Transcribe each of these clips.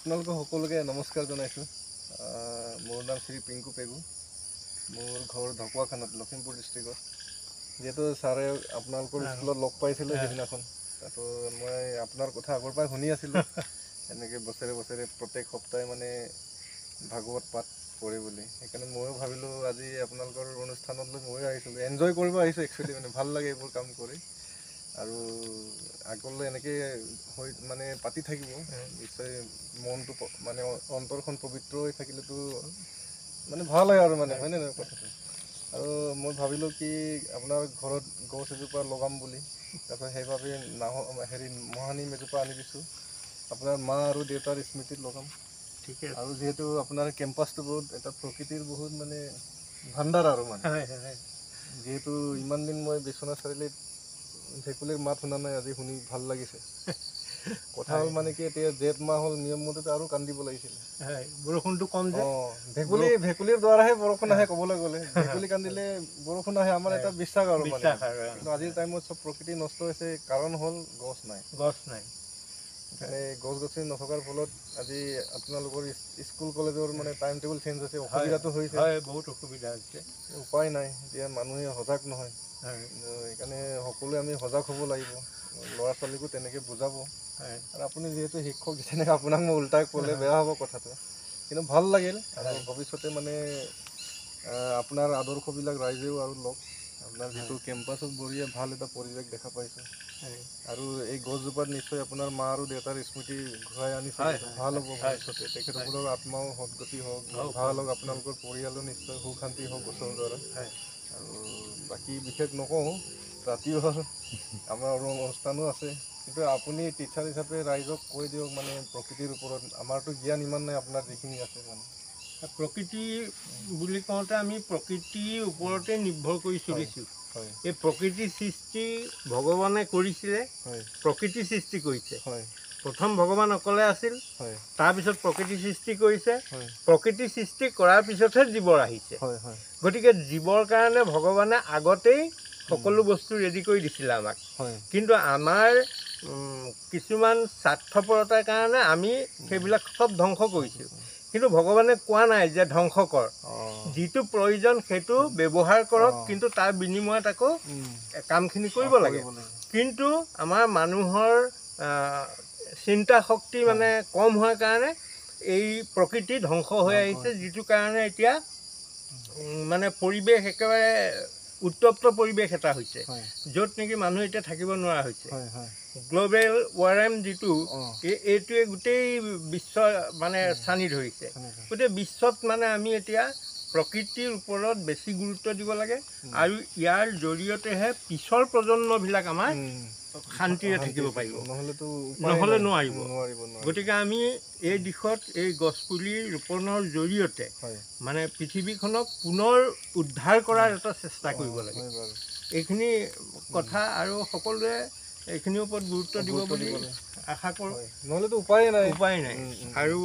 আপোনালোকক সকলোকে নমস্কাৰ জনাইছোঁ। মোৰ নাম শ্ৰী পিংকু পেগু। মোৰ ঘৰ ঢকুৱাখানাত, লখিমপুৰ ডিষ্ট্ৰিক্টত। যিহেতু ছাৰে আপোনালোকৰ স্কুলত লগ পাইছিলোঁ সেইদিনাখন, তো মই আপোনাৰ কথা আগৰ পৰাই শুনি আছিলোঁ এনেকৈ বছৰে বছৰে প্ৰত্যেক সপ্তাহে মানে ভাগৱত পাঠ পঢ়ে বুলি। সেইকাৰণে ময়ো ভাবিলোঁ আজি আপোনালোকৰ অনুষ্ঠানলৈ ময়ো আহিছিলোঁ, এনজয় কৰিব আহিছোঁ একচুৱেলি, মানে ভাল লাগে এইবোৰ কাম কৰি। আৰু আগলৈ এনেকৈ হৈ মানে পাতি থাকিব নিশ্চয়। মনটো মানে অন্তৰখন পবিত্ৰ হৈ থাকিলেতো মানে ভাল হয় আৰু মানে হয়নে নহয় কথাটো। আৰু মই ভাবিলোঁ কি আপোনাৰ ঘৰত গছ এজোপা লগাম বুলি, তাৰপিছত সেইবাবে মহানিম এজোপা আনি দিছোঁ। আপোনাৰ মা আৰু দেউতাৰ স্মৃতিত লগাম। ঠিক আছে। আৰু যিহেতু আপোনাৰ কেম্পাছটো বহুত এটা প্ৰকৃতিৰ বহুত মানে ভাণ্ডাৰ আৰু মানে, যিহেতু ইমান দিন মই বিশ্বনাথ চাৰিআলিত ভেকুলীৰ মাত শুনা নাই, আজি শুনি ভাল লাগিছে। কথা হ'ল মানে কি, এতিয়া জেঠ মাহ হ'ল, নিয়ম মতেতো আৰু কান্দিব লাগিছিলে। বৰষুণটো কম যে। ভেকুলীৰ দ্বাৰাহে বৰষুণ আহে ক'বলৈ গ'লে। ভেকুলী কান্দিলে বৰষুণ আহে, আমাৰ এটা বিশ্বাস আৰু মানে। কিন্তু আজিৰ টাইমত চব প্ৰকৃতি নষ্ট হৈছে, কাৰণ হ'ল গছ নাই। সেইকাৰণে গছ গছনি নথকাৰ ফলত আজি আপোনালোকৰ স্কুল কলেজৰ মানে টাইম টেবুল চেঞ্জ হৈছে, অসুবিধাটো হৈছে। বহুত অসুবিধা হৈছে। উপায় নাই, এতিয়া মানুহে সজাগ নহয়। সেইকাৰণে সকলোৱে আমি সজাগ হ'ব লাগিব, ল'ৰা ছোৱালীকো তেনেকৈ বুজাব। আৰু আপুনি যিহেতু শিক্ষক, তেনেকৈ আপোনাক মই ওলোটাই ক'লে বেয়া হ'ব কথাটো, কিন্তু ভাল লাগিল। আৰু ভৱিষ্যতে মানে আপোনাৰ আদৰ্শবিলাক ৰাইজেও আৰু লওক। আপোনাৰ যিটো কেম্পাছত বঢ়িয়া ভাল এটা পৰিৱেশ দেখা পাইছোঁ। আৰু এই গছজোপাত নিশ্চয় আপোনাৰ মা আৰু দেউতাৰ স্মৃতি ঘূৰাই আনিছে, ভাল হ'ব ভৱিষ্যতে। তেখেতসকলৰ আত্মাও সদগতি হওক, ভাল হওক, আপোনালোকৰ পৰিয়ালো নিশ্চয় সুখ শান্তি হওক গছৰ দ্বাৰা। আৰু বাকী বিশেষ নকওঁ, ৰাতিও আমাৰ অনুষ্ঠানো আছে। কিন্তু আপুনি টিচাৰ হিচাপে ৰাইজক কৈ দিয়ক মানে প্ৰকৃতিৰ ওপৰত। আমাৰতো জ্ঞান ইমান নাই, আপোনাৰ যিখিনি আছে মানে। প্ৰকৃতি বুলি কওঁতে আমি প্ৰকৃতিৰ ওপৰতে নিৰ্ভৰ কৰি চলিছোঁ। এই প্ৰকৃতিৰ সৃষ্টি ভগৱানে কৰিছিলে, প্ৰকৃতি সৃষ্টি কৰিছে। প্ৰথম ভগৱান অকলে আছিল, তাৰপিছত প্ৰকৃতি সৃষ্টি কৰিছে। প্ৰকৃতি সৃষ্টি কৰাৰ পিছতহে জীৱৰ আহিছে। গতিকে জীৱৰ কাৰণে ভগৱানে আগতেই সকলো বস্তু ৰেডি কৰি দিছিলে আমাক। কিন্তু আমাৰ কিছুমান স্বাৰ্থপৰতাৰ কাৰণে আমি সেইবিলাক চব ধ্বংস কৰিছোঁ। কিন্তু ভগৱানে কোৱা নাই যে ধ্বংস কৰ, যিটো প্ৰয়োজন সেইটো ব্যৱহাৰ কৰক, কিন্তু তাৰ বিনিময়ত আকৌ কামখিনি কৰিব লাগে। কিন্তু আমাৰ মানুহৰ চিন্তা শক্তি মানে কম হোৱাৰ কাৰণে এই প্ৰকৃতি ধ্বংস হৈ আহিছে, যিটো কাৰণে এতিয়া মানে পৰিৱেশ একেবাৰে উত্তপ্ত পৰিৱেশ এটা হৈছে, য'ত নেকি মানুহ এতিয়া থাকিব নোৱাৰা হৈছে। গ্ল'বেল ৱাৰ্মিং যিটো, এইটোৱে গোটেই বিশ্ব মানে চানি ধৰিছে। গোটেই বিশ্বত মানে আমি এতিয়া প্ৰকৃতিৰ ওপৰত বেছি গুৰুত্ব দিব লাগে, আৰু ইয়াৰ জৰিয়তেহে পিছৰ প্ৰজন্মবিলাক আমাৰ শান্তিৰে থাকিব পাৰিব, নহ'লে নোৱাৰিব। গতিকে আমি এই দিশত এই গছপুলি ৰোপণৰ জৰিয়তে মানে পৃথিৱীখনক পুনৰ উদ্ধাৰ কৰাৰ এটা চেষ্টা কৰিব লাগে। এইখিনি কথা আৰু সকলোৱে এইখিনিৰ ওপৰত গুৰুত্ব দিব বুলি আশা কৰোঁ। নহ'লেতো উপায় নাই। আৰু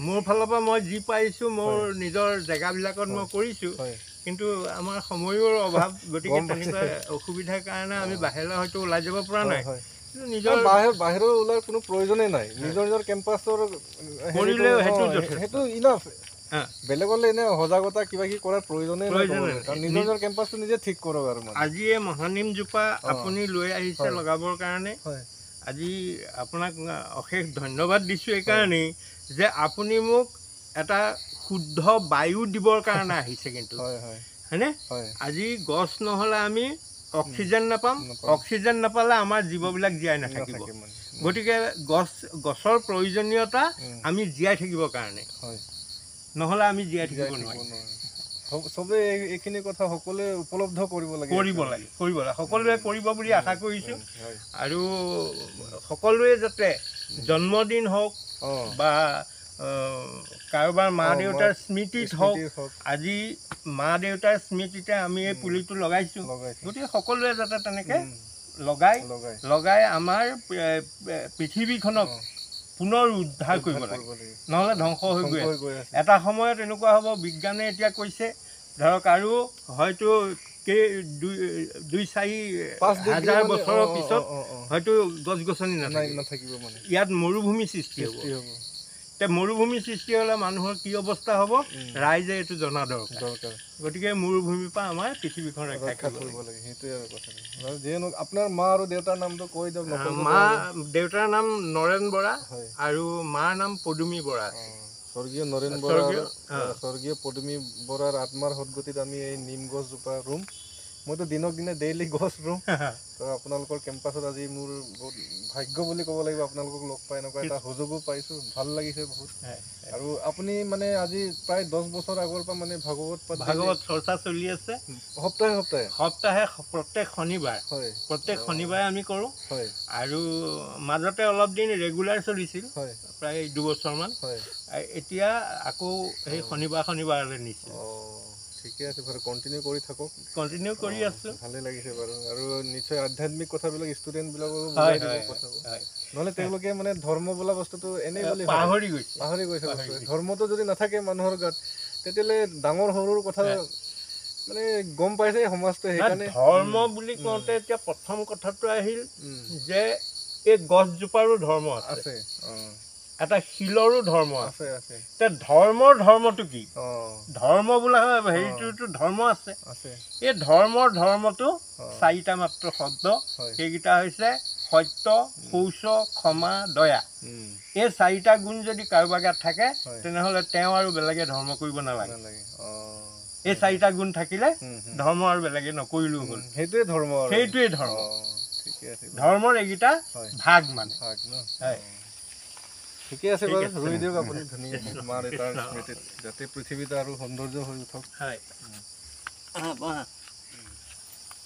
মোৰ ফালৰ পৰা মই যি পাৰিছোঁ মোৰ নিজৰ জেগাবিলাকত মই কৰিছোঁ, কিন্তু আমাৰ সময়ৰ অভাৱ, গতিকে তেনেকুৱা অসুবিধাৰ কাৰণে আমি বাহিৰলৈ হয়তো ওলাই যাব পৰা নাই। নিজৰ বাহিৰৰ ওলোৱাৰ কোনো প্ৰয়োজনেই নাই, নিজৰ নিজৰ কেম্পাছৰ কৰিলেও সেইটো ইনাফ। বেলেগলৈ এনে সজাগতা কিবা কিবি কৰাৰ প্ৰয়োজনেই নাই, নিজৰ কেম্পাছটো নিজে ঠিক কৰক। আৰু আজি এই মহানিমজোপা আপুনি লৈ আহিছে লগাবৰ কাৰণে, আজি আপোনাক অশেষ ধন্যবাদ দিছোঁ এইকাৰণেই যে আপুনি মোক এটা শুদ্ধ বায়ু দিবৰ কাৰণে আহিছে। কিন্তু হয়নে, আজি গছ নহ'লে আমি অক্সিজেন নাপাম, অক্সিজেন নাপালে আমাৰ জীৱবিলাক জীয়াই নাথাকিব। গতিকে গছৰ প্ৰয়োজনীয়তা আমি জীয়াই থাকিবৰ কাৰণে, নহ'লে আমি জীয়াই থাকিব নোৱাৰিম। চবেই এইখিনি কথা সকলোৱে উপলব্ধ কৰিব লাগে। সকলোৱে কৰিব বুলি আশা কৰিছোঁ। আৰু সকলোৱে যাতে জন্মদিন হওক বা কাৰোবাৰ মা দেউতাৰ স্মৃতিত হওক, আজি মা দেউতাৰ স্মৃতিতে আমি এই পুলিটো লগাইছোঁ। গতিকে সকলোৱে যাতে তেনেকৈ লগাই আমাৰ পৃথিৱীখনক পুনৰ উদ্ধাৰ কৰিব লাগে, নহ'লে ধ্বংস হৈ গৈ আছে। এটা সময়ত এনেকুৱা হ'ব, বিজ্ঞানে এতিয়া কৈছে ধৰক আৰু হয়তো 2-4 বছৰৰ পিছত হয়তো গছ গছনি নাথাকিব, ইয়াত মৰুভূমি সৃষ্টি হ'ব। তে মৰুভূমি সৃষ্টি হ'লে মানুহৰ কি অৱস্থা হ'ব ৰাইজে এইটো জনা দৰকাৰ গতিকে মৰুভূমিৰ পৰা আমাৰ পৃথিৱীখন ৰক্ষা কৰিব লাগে সেইটোৱে আৰু কথা যিহেতু আপোনাৰ মা আৰু দেউতাৰ নামটো কৈ দিয়ক মা দেউতাৰ নাম নৰেন বৰা আৰু মাৰ নাম পদুমী বৰা স্বৰ্গীয় নৰেন বৰা স্বৰ্গীয় পদুমী বৰাৰ আত্মাৰ সদগতিত আমি এই নিম গছজোপা ৰুম মইতো দিনক দিনে ডেইলি গছ ৰুম তো আপোনালোকৰ কেম্পাছত আজি মোৰ বহুত ভাগ্য বুলি ক'ব লাগিব আপোনালোকক লগ পাই এনেকুৱা এটা সুযোগো পাইছোঁ ভাল লাগিছে বহুত আৰু আপুনি মানে আজি প্ৰায় 10 বছৰ আগৰ পৰা মানে ভাগৱত চৰ্চা চলি আছে সপ্তাহে সপ্তাহে সপ্তাহে প্ৰত্যেক শনিবাৰ প্ৰত্যেক শনিবাৰে আমি কৰোঁ আৰু মাজতে অলপ দিন ৰেগুলাৰ চলিছিল প্ৰায় 2 বছৰমান এতিয়া আকৌ সেই শনিবাৰলৈ নিছোঁ ঠিকে আছে বাৰু কণ্টিনিউ কৰি থাকক কণ্টিনিউ কৰি আছোঁ ভালে লাগিছে বাৰু আৰু নিশ্চয় আধ্যাত্মিক কথাবিলাক ষ্টুডেণ্টবিলাকৰো বুজাই দিব কথাবোৰ নহ'লে তেওঁলোকে মানে ধৰ্ম বোলা বস্তুটো এনেই বুলি পাহৰি গৈছে ধৰ্মটো যদি নাথাকে মানুহৰ গাত তেতিয়াহ'লে ডাঙৰ সৰুৰ কথা মানে গম পাইছে সমাজটো সেইকাৰণে ধৰ্ম বুলি কওঁতে এতিয়া প্ৰথম কথাটো আহিল যে এই গছজোপাৰো ধৰ্ম আছে এটা শিলৰো ধৰ্ম আছে তে ধৰ্মটো কি ধৰ্ম বোলা হেৰিটোতো ধৰ্ম আছে এই ধৰ্মটো 4টা মাত্ৰ শব্দ সেইকেইটা হৈছে সত্য শৌচ ক্ষমা দয়া এই 4টা গুণ যদি কাৰোবাৰ গাত থাকে তেনেহ'লে তেওঁ আৰু বেলেগে ধৰ্ম কৰিব নালাগে এই 4টা গুণ থাকিলে ধৰ্ম আৰু বেলেগে নকৰিলেও হ'ল সেইটোৱে ধৰ্ম ঠিকে আছে ধৰ্মৰ এইকেইটা ভাগ মানে ঠিকে আছে বাৰু ৰুই দিয়ক আপুনি ধুনীয়া মা দেউতাৰ স্মৃতিত যাতে পৃথিৱীটো আৰু সৌন্দৰ্য হৈ উঠক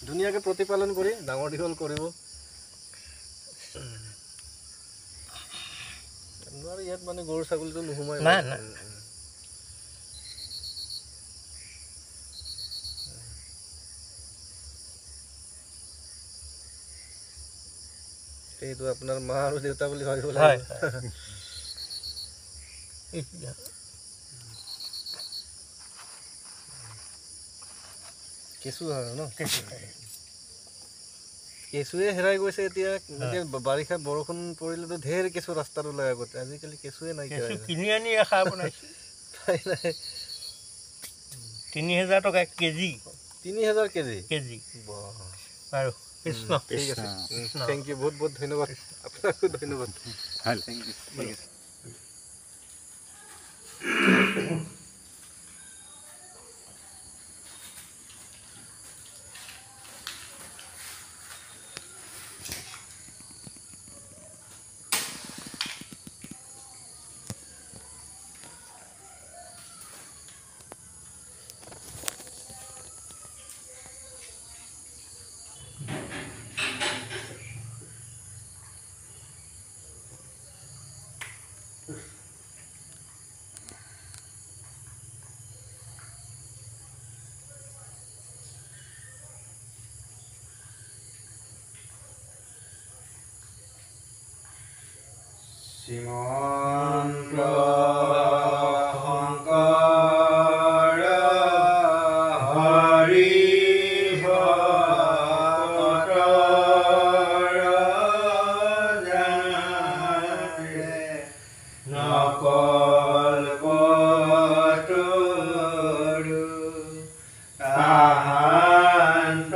ধুনীয়াকৈ প্ৰতিপালন কৰি ডাঙৰ দীঘল কৰিব ইয়াত মানে গৰু ছাগলীটো নোসোমাই এইটো আপোনাৰ মা আৰু দেউতা বুলি ভাবিব লাগিব কেঁচু আৰু ন কেঁচুৱে হেৰাই গৈছে এতিয়া বাৰিষা বৰষুণ পৰিলেতো ঢেৰ কেঁচু ৰাস্তাত ওলাই আগতে আজিকালি কেঁচুৱে নাইকিয়া কিনি আনি খাৰ বনাইছে 3000 টকা কেজি 3000 কেজি বাৰু কৃষ্ণ ঠিক আছে থেংক ইউ বহুত বহুত ধন্যবাদ আপোনাকো ধন্যবাদ থেংক ইউ ঠিক আছে শ্ৰীমন্ত শংকৰ হৰি ভকতৰ জানে নকল্পতৰু তাহান্ত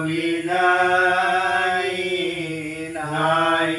বিনাই নাই